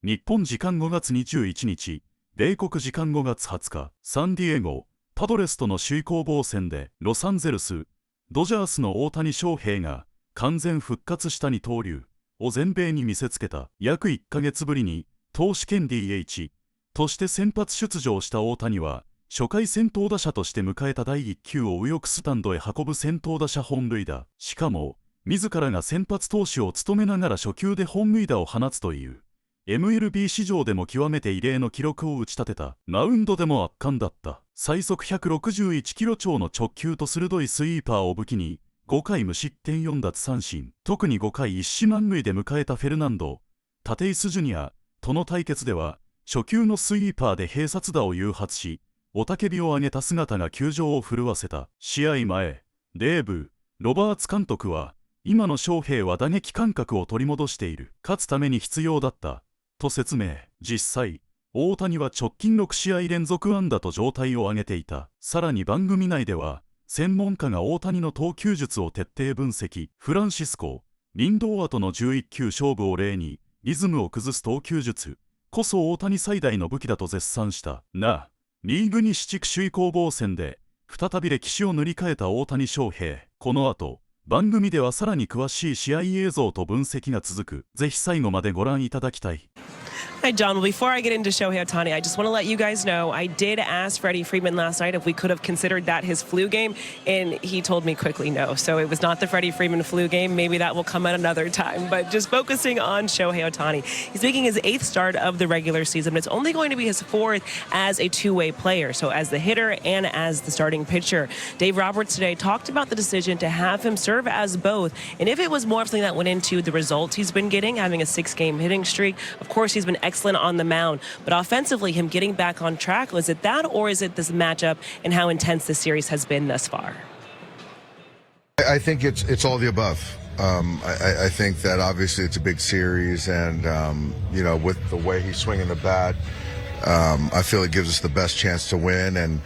日本時間5月21日、米国時間5月20日、サンディエゴ、パドレスとの首位攻防戦でロサンゼルス、ドジャースの大谷翔平が完全復活した二刀流を全米に見せつけた。約1ヶ月ぶりに投手兼 DH として先発出場した大谷は、初回先頭打者として迎えた第1球を右翼スタンドへ運ぶ先頭打者本塁打。しかも、自らが先発投手を務めながら初球で本塁打を放つという、MLB 史上でも極めて異例の記録を打ち立てた。マウンドでも圧巻だった。最速161キロ超の直球と鋭いスイーパーを武器に、5回無失点4奪三振。特に5回一死満塁で迎えたフェルナンド・タテイスジュニアとの対決では、初球のスイーパーで併殺打を誘発し、雄たけびを上げた姿が球場を震わせた。試合前、デーブ・ロバーツ監督は、今の翔平は打撃感覚を取り戻している。勝つために必要だった。と説明。実際、大谷は直近6試合連続安打と状態を上げていた。さらに番組内では、専門家が大谷の投球術を徹底分析。フランシスコ・リンドーアとの11球勝負を例に、リズムを崩す投球術こそ大谷最大の武器だと絶賛した。リーグ西地区首位攻防戦で、再び歴史を塗り替えた大谷翔平。この後、番組ではさらに詳しい試合映像と分析が続く。ぜひ最後までご覧いただきたい。Hi, John. Well, before I get into Shohei Ohtani, I just want to let you guys know I did ask Freddie Freeman last night if we could have considered that his flu game, and he told me quickly no. So it was not the Freddie Freeman flu game. Maybe that will come at another time. But just focusing on Shohei Ohtani, he's making his 8th start of the regular season. It's only going to be his 4th as a two-way player, so as the hitter and as the starting pitcher. Dave Roberts today talked about the decision to have him serve as both, and if it was more of something that went into the results he's been getting, having a 6-game hitting streak. Of course, he's been excellent on the mound, but offensively, him getting back on track, was it that, or is it this matchup and how intense this series has been thus far? I think it's all the above. I think that obviously it's a big series, and you know, with the way he's swinging the bat, I feel it gives us the best chance to win. And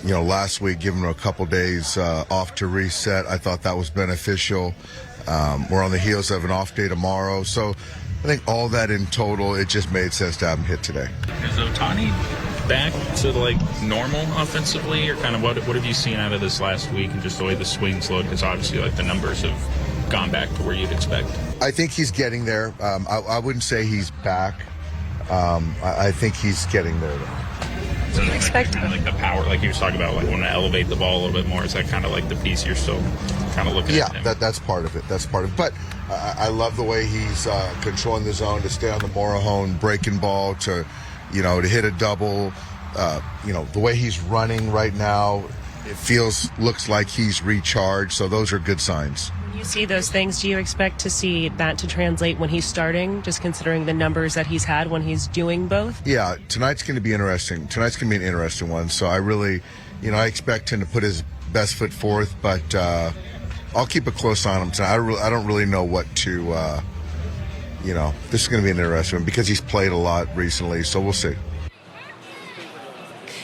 you know, last week giving him a couple days off to reset, I thought that was beneficial. We're on the heels of an off day tomorrow, so I think all that in total, it just made sense to have him hit today. Is Ohtani back to like normal offensively, or kind of what have you seen out of this last week and just the way the swings look? Because obviously, like the numbers have gone back to where you'd expect. I think he's getting there. I wouldn't say he's back. I think he's getting there though. So you expect kind of like the power, like you was talking about, like want to elevate the ball a little bit more. Is that kind of like the piece you're still kind of looking at? Yeah, that's part of it. That's part of it. But I love the way he's controlling the zone, to stay on the Morahone breaking ball, to, you know, to hit a double. You know, the way he's running right now, it looks like he's recharged. So those are good signs. When you see those things, do you expect to see that to translate when he's starting, just considering the numbers that he's had when he's doing both? Yeah, tonight's going to be interesting. Tonight's going to be an interesting one. So I really, you know, I expect him to put his best foot forth, but I'll keep a close eye on him tonight. I don't really know what to, you know, this is going to be an interesting one because he's played a lot recently, so we'll see.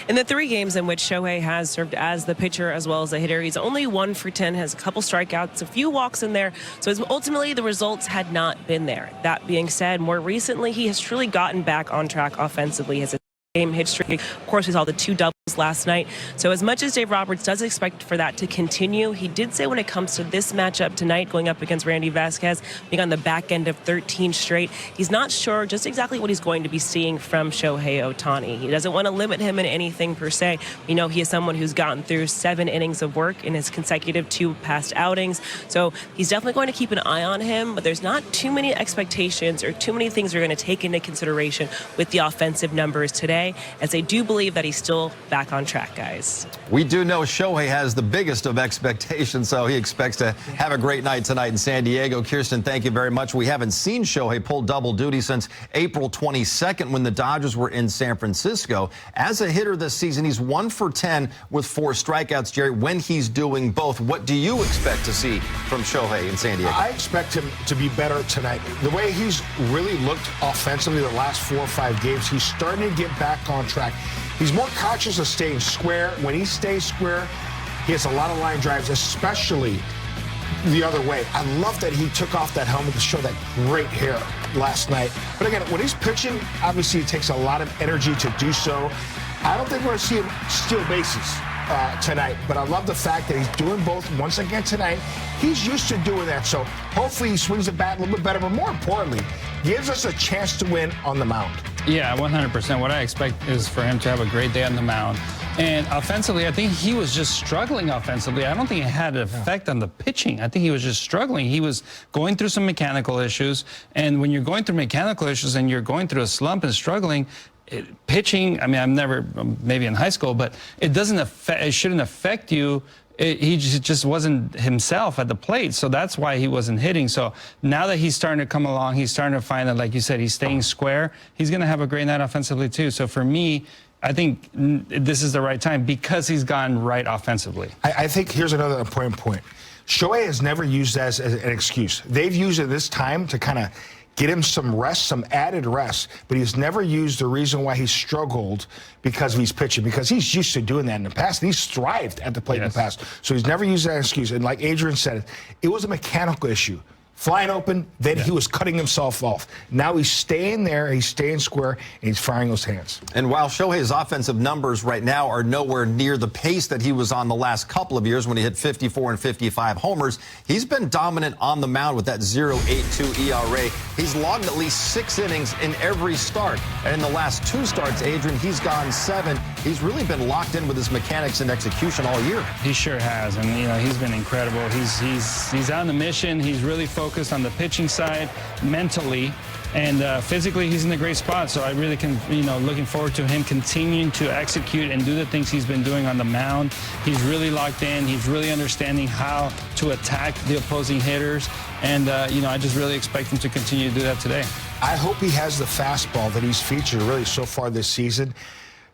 In the 3 games in which Shohei has served as the pitcher as well as the hitter, he's only 1 for 10, has a couple strikeouts, a few walks in there. So ultimately, the results had not been there. That being said, more recently, he has truly gotten back on track offensively. His game hit streak. Of course, we saw the 2 doubles last night. So as much as Dave Roberts does expect for that to continue, he did say when it comes to this matchup tonight, going up against Randy Vasquez, being on the back end of 13 straight, he's not sure just exactly what he's going to be seeing from Shohei Ohtani. He doesn't want to limit him in anything per se. We know he is someone who's gotten through 7 innings of work in his consecutive 2 past outings. So he's definitely going to keep an eye on him, but there's not too many expectations or too many things we're going to take into consideration with the offensive numbers today, as they do believe that he's still back on track, guys. We do know Shohei has the biggest of expectations, so he expects to have a great night tonight in San Diego. Kirsten, thank you very much. We haven't seen Shohei pull double duty since April 22nd when the Dodgers were in San Francisco. As a hitter this season, he's 1 for 10 with 4 strikeouts, Jerry. When he's doing both, what do you expect to see from Shohei in San Diego? I expect him to be better tonight. The way he's really looked offensively the last 4 or 5 games, he's starting to get back on track. He's more conscious of staying square. When he stays square, he has a lot of line drives, especially the other way. I love that he took off that helmet to show that great hair. last night. But again, when he's pitching, obviously it takes a lot of energy to do so. I don't think we're going to see him steal bases tonight, but I love the fact that he's doing both once again tonight. He's used to doing that, so hopefully he swings the bat a little bit better, but more importantly, gives us a chance to win on the mound. Yeah, 100%. What I expect is for him to have a great day on the mound. And offensively, I think he was just struggling offensively. I don't think it had an effect on the pitching. I think he was just struggling. He was going through some mechanical issues. And when you're going through mechanical issues and you're going through a slump and struggling, pitching, I mean, I'm never, maybe in high school, but it doesn't affect, it shouldn't affect you. He just wasn't himself at the plate, so that's why he wasn't hitting. So now that he's starting to come along, he's starting to find that, like you said, he's staying square. He's going to have a great night offensively too. So for me, I think this is the right time because he's gone right offensively. I think here's another important point. Shohei has never used that as an excuse. They've used it this time to kind of get him some rest, some added rest, but he's never used the reason why he struggled because he's pitching, because he's used to doing that in the past, and he's thrived at the plate in the past. So he's never used that excuse. And like Adrian said, it was a mechanical issue. Flying open, then he was cutting himself off. Now he's staying there, he's staying square, and he's firing those hands. And while Shohei's offensive numbers right now are nowhere near the pace that he was on the last couple of years when he hit 54 and 55 homers, he's been dominant on the mound with that 0.82 ERA. He's logged at least 6 innings in every start. And in the last 2 starts, Adrian, he's gone 7. He's really been locked in with his mechanics and execution all year. He sure has, and you know, he's been incredible. He's on the mission. He's really focused on the pitching side, mentally, and physically he's in a great spot. So I really can, you know, looking forward to him continuing to execute and do the things he's been doing on the mound. He's really locked in. He's really understanding how to attack the opposing hitters, and you know, I just really expect him to continue to do that today. I hope he has the fastball that he's featured really so far this season.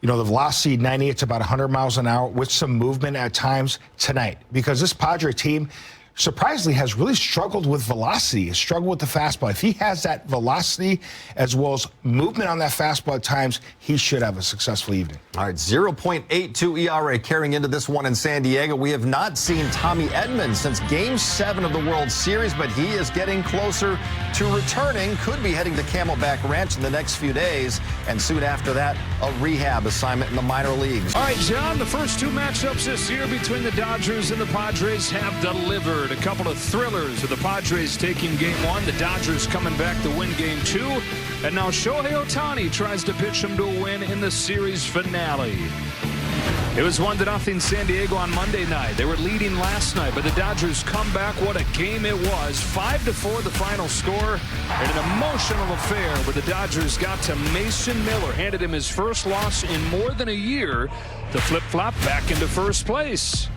You know, the velocity 90, it's about 100 miles an hour with some movement at times tonight, because this Padre team surprisingly has really struggled with velocity, has struggled with the fastball. If he has that velocity as well as movement on that fastball at times, he should have a successful evening. All right, 0.82 ERA carrying into this one in San Diego. We have not seen Tommy Edman since Game 7 of the World Series, but he is getting closer to returning. Could be heading to Camelback Ranch in the next few days, and soon after that, a rehab assignment in the minor leagues. All right, John, the first 2 matchups this year between the Dodgers and the Padres have delivered. A couple of thrillers with the Padres taking Game 1, the Dodgers coming back to win Game 2, and now Shohei Ohtani tries to pitch him to a win in the series finale. It was 1-0 San Diego on Monday night. They were leading last night, but the Dodgers come back. What a game it was. 5-4 the final score, and an emotional affair where the Dodgers got to Mason Miller, handed him his first loss in more than a year to flip-flop back into first place.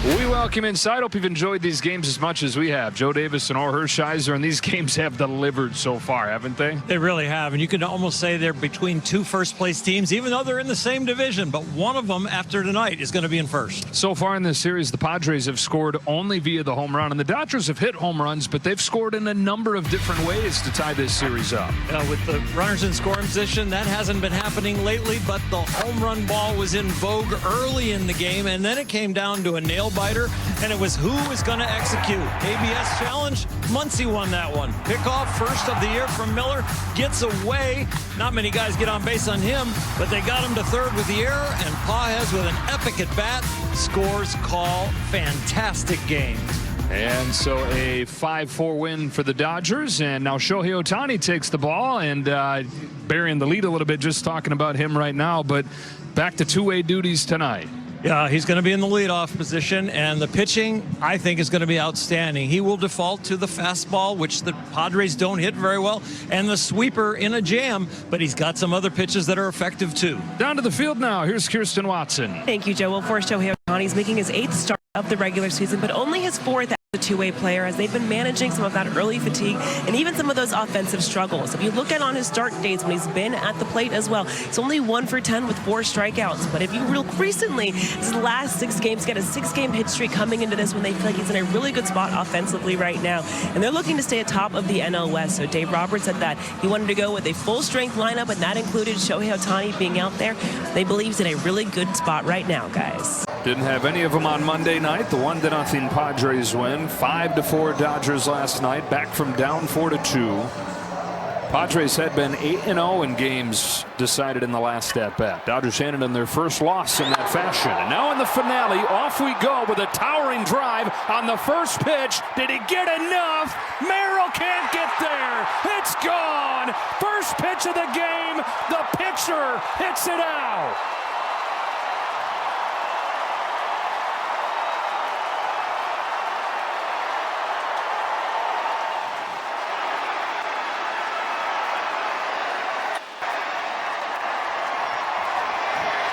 We welcome inside. Hope you've enjoyed these games as much as we have. Joe Davis and Orr Hershiser, and these games have delivered so far, haven't they? They really have, and you can almost say they're between 2 first-place teams, even though they're in the same division. But one of them, after tonight, is going to be in first. So far in this series, the Padres have scored only via the home run, and the Dodgers have hit home runs, but they've scored in a number of different ways to tie this series up. With the runners in scoring position, that hasn't been happening lately, but the home run ball was in vogue early in the game, and then it came down to a nail-biter, and it was who was going to execute. ABS challenge, Muncy won that one. Pickoff, first of the year from Miller, gets away. Not many guys get on base on him, but they got him to third with the error, and Pages with an epic at-bat scores call. Fantastic game. And so a 5-4 win for the Dodgers, and now Shohei Ohtani takes the ball and burying the lead a little bit, just talking about him right now, but back to two-way duties tonight. Yeah, he's going to be in the leadoff position, and the pitching, I think, is going to be outstanding. He will default to the fastball, which the Padres don't hit very well, and the sweeper in a jam, but he's got some other pitches that are effective, too. Down to the field now. Here's Kirsten Watson. Thank you, Joe. Well, for Shohei Ohtani, he's making his 8th start of the regular season, but only his 4th as a two-way player, as they've been managing some of that early fatigue and even some of those offensive struggles. If you look at on his start dates when he's been at the plate as well, it's only 1 for 10 with 4 strikeouts. But if you look recently, his last 6 games, got a 6-game hit streak coming into this when they feel like he's in a really good spot offensively right now. And they're looking to stay atop of the NL West. So Dave Roberts said that he wanted to go with a full-strength lineup, and that included Shohei Ohtani being out there. They believe he's in a really good spot right now, guys. Didn't have any of them on Monday night. The 1-0 Padres win. 5-4 Dodgers last night. Back from down 4-2. Padres had been 8-0 in games decided in the last at-bat. Dodgers handed them their first loss in that fashion. And now in the finale, off we go with a towering drive on the first pitch. Did he get enough? Merrill can't get there. It's gone. First pitch of the game. The pitcher hits it out.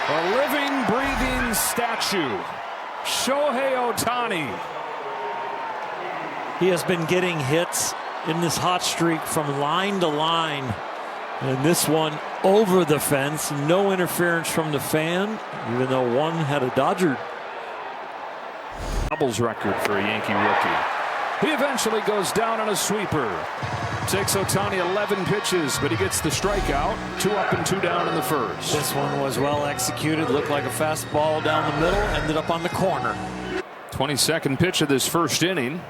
A living, breathing statue, Shohei Ohtani. He has been getting hits in this hot streak from line to line. And this one over the fence. No interference from the fan, even though one had a Dodger. Doubles record for a Yankee rookie. He eventually goes down on a sweeper. Takes Ohtani 11 pitches, but he gets the strikeout. 2 up and 2 down in the first. This one was well executed. Looked like a fastball down the middle. Ended up on the corner. 22nd pitch of this first inning.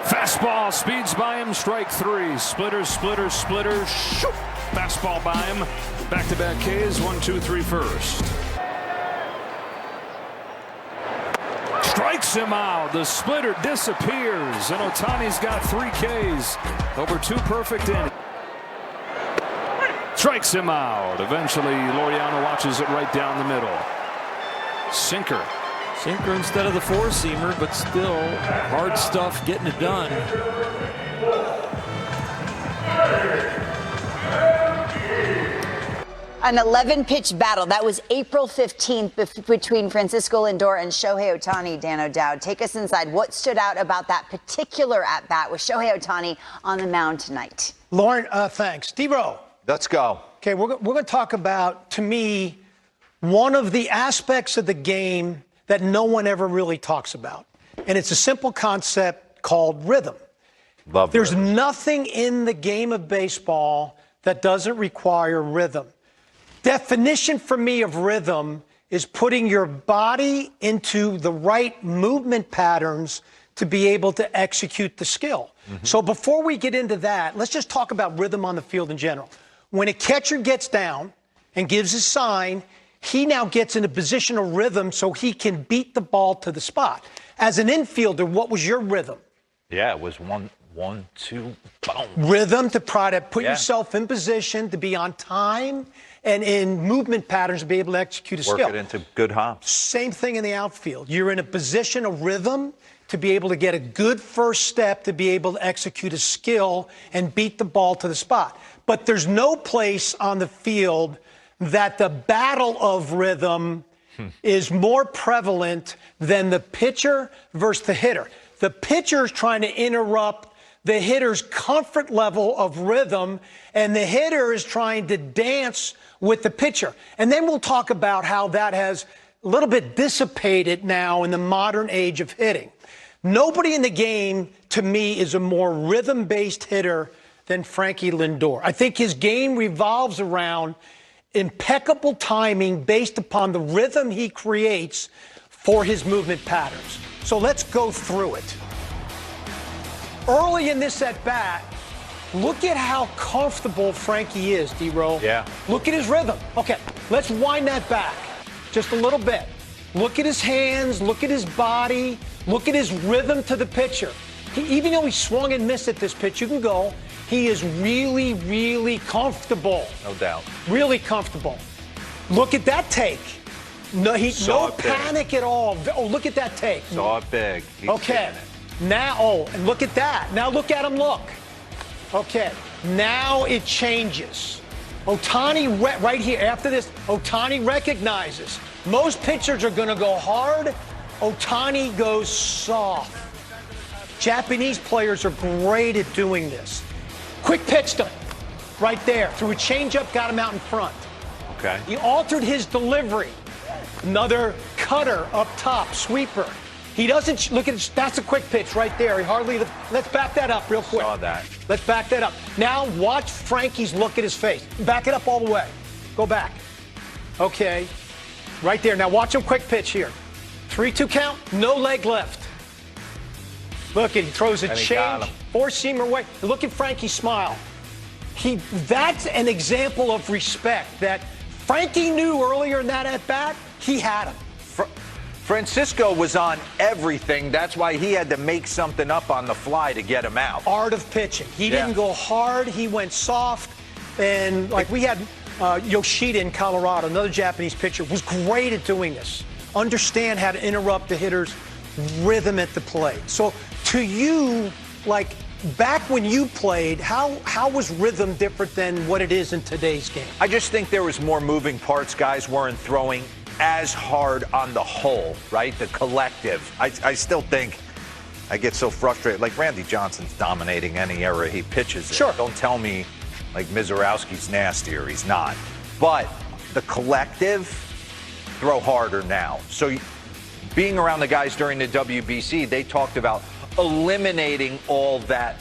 Fastball speeds by him. Strike 3. Splitter, splitter, splitter. Shoot! Fastball by him. Back-to-back Ks. 1, 2, 3 first. Strikes him out. The splitter disappears, and Ohtani's got 3 Ks over 2 perfect innings. Strikes him out. Eventually, Laureano watches it right down the middle. Sinker. Sinker instead of the four-seamer, but still hard stuff getting it done. An 11-pitch battle. That was April 15th between Francisco Lindor and Shohei Ohtani. Dan O'Dowd, take us inside. What stood out about that particular at-bat with Shohei Ohtani on the mound tonight? Lauren, thanks. D-Row. Let's go. Okay, we're going to talk about, to me, one of the aspects of the game that no one ever really talks about. And it's a simple concept called rhythm. There's nothing in the game of baseball that doesn't require rhythm. Definition for me of rhythm is putting your body into the right movement patterns to be able to execute the skill. So before we get into that, let's just talk about rhythm on the field in general. When a catcher gets down and gives his sign, he now gets in a position of rhythm so he can beat the ball to the spot. As an infielder, what was your rhythm? Yeah, it was one, two, boom. Rhythm to try to put yourself in position to be on time and in movement patterns to be able to execute a skill. Work it into good hops. Same thing in the outfield. You're in a position of rhythm to be able to get a good first step to be able to execute a skill and beat the ball to the spot. But there's no place on the field that the battle of rhythm is more prevalent than the pitcher versus the hitter. The pitcher is trying to interrupt the hitter's comfort level of rhythm, and the hitter is trying to dance with the pitcher. And then we'll talk about how that has a little bit dissipated now in the modern age of hitting. Nobody in the game, to me, is a more rhythm-based hitter than Frankie Lindor. I think his game revolves around impeccable timing based upon the rhythm he creates for his movement patterns. So let's go through it. Early in this at-bat, look at how comfortable Frankie is, D-Roll. Yeah. Look at his rhythm. Okay, let's wind that back just a little bit. Look at his hands, look at his body, look at his rhythm to the pitcher. Even though he swung and missed at this pitch, you can go, he is really, really comfortable. No doubt. Really comfortable. Look at that take. No, no panic at all. Oh, look at that take. Saw it big. He's okay. Now, and look at that. Now look at him, look. Okay, now it changes. Ohtani, right here, after this, Ohtani recognizes. Most pitchers are going to go hard. Ohtani goes soft. Japanese players are great at doing this. Quick pitch to him, right there. Threw a changeup, got him out in front. Okay. He altered his delivery. Another cutter up top, sweeper. He doesn't look at that's a quick pitch right there. He hardly. Let's back that up real quick. Saw that. Let's back that up. Now watch Frankie's look at his face. Back it up all the way. Go back. Okay. Right there. Now watch him quick pitch here. 3-2 count. No leg left. Look at he throws a change. Four-seamer way. Look at Frankie's smile. That's an example of respect that Frankie knew earlier in that at bat. He had him. Francisco was on everything. That's why he had to make something up on the fly to get him out. Art of pitching. He didn't go hard. He went soft. And like we had Yoshida in Colorado, another Japanese pitcher, was great at doing this. Understand how to interrupt the hitter's rhythm at the plate. So to you, like back when you played, how was rhythm different than what it is in today's game? I just think there was more moving parts. Guys weren't throwing as hard on the whole, right? The collective. I still think I get so frustrated. Like Randy Johnson's dominating any era he pitches in. Sure. Don't tell me like Mizorowski's nastier. He's not. But the collective throw harder now. So being around the guys during the WBC, they talked about eliminating all that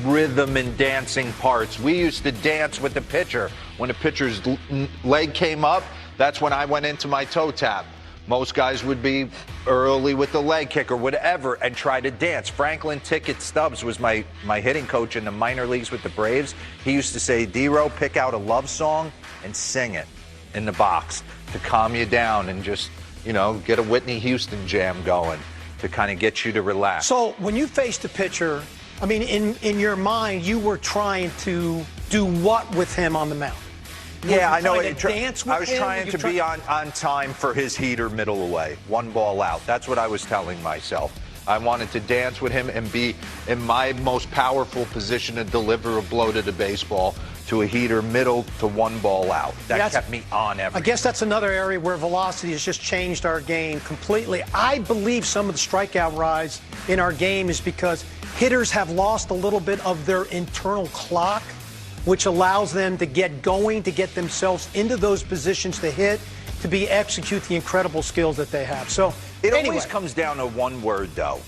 rhythm and dancing parts. We used to dance with the pitcher. When the pitcher's leg came up, that's when I went into my toe tap. Most guys would be early with the leg kick or whatever and try to dance. Franklin Ticket Stubbs was my hitting coach in the minor leagues with the Braves. He used to say, D-Row, pick out a love song and sing it in the box to calm you down and just, you know, get a Whitney Houston jam going to kind of get you to relax. So when you faced a pitcher, I mean, in your mind, you were trying to do what with him on the mound? Yeah, I know. I was trying to be on time for his heater middle away, one ball out. That's what I was telling myself. I wanted to dance with him and be in my most powerful position to deliver a blow to the baseball to a heater middle to one ball out. That kept me on everything. I guess that's another area where velocity has just changed our game completely. I believe some of the strikeout rise in our game is because hitters have lost a little bit of their internal clock, which allows them to get going, to get themselves into those positions to hit, to execute the incredible skills that they have. So it always comes down to one word, though.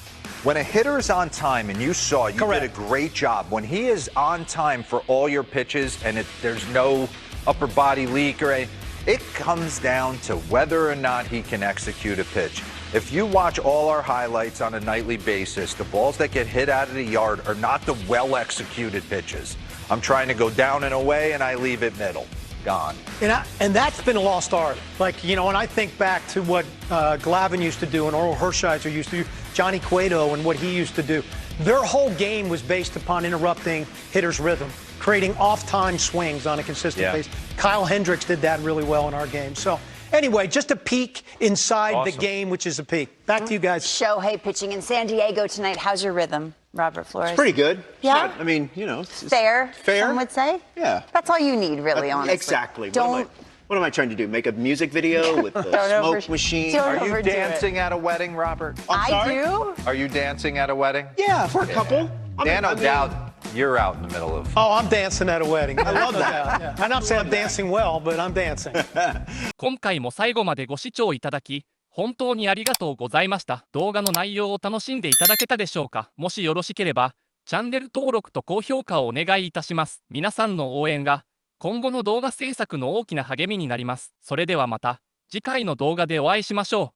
When a hitter is on time, and you saw, you did a great job. When he is on time for all your pitches and there's no upper body leak or anything, it comes down to whether or not he can execute a pitch. If you watch all our highlights on a nightly basis, the balls that get hit out of the yard are not the well-executed pitches. I'm trying to go down and away, and I leave it middle. Gone. And that's been a lost art. Like, you know, when I think back to what Glavine used to do and Oral Hershiser used to do, Johnny Cueto and what he used to do, their whole game was based upon interrupting hitters' rhythm, creating off-time swings on a consistent basis. Kyle Hendricks did that really well in our game. So anyway, just a peek inside the game, which is a peek. Back to you guys. Shohei pitching in San Diego tonight. How's your rhythm, Robert Flores? It's pretty good. Yeah? Not, I mean, you know. It's fair, some would say? Yeah. That's all you need, really, honestly. Exactly. Don't... What am I trying to do? Make a music video with the smoke machine? Are you dancing at a wedding, Robert? I do. Are you dancing at a wedding? Yeah, for a couple. Dan O'Dowd, you're out in the middle of... Oh, I'm dancing at a wedding. I love that. I'm not saying I'm dancing well, but I'm dancing. 今回も最後までご視聴いただき、本当にありがとうございました。動画の内容を楽しんでいただけたでしょうか。もしよろしければ、チャンネル登録と高評価をお願いいたします。皆さんの応援が、今後の動画制作の大きな励みになります。それではまた、次回の動画でお会いしましょう。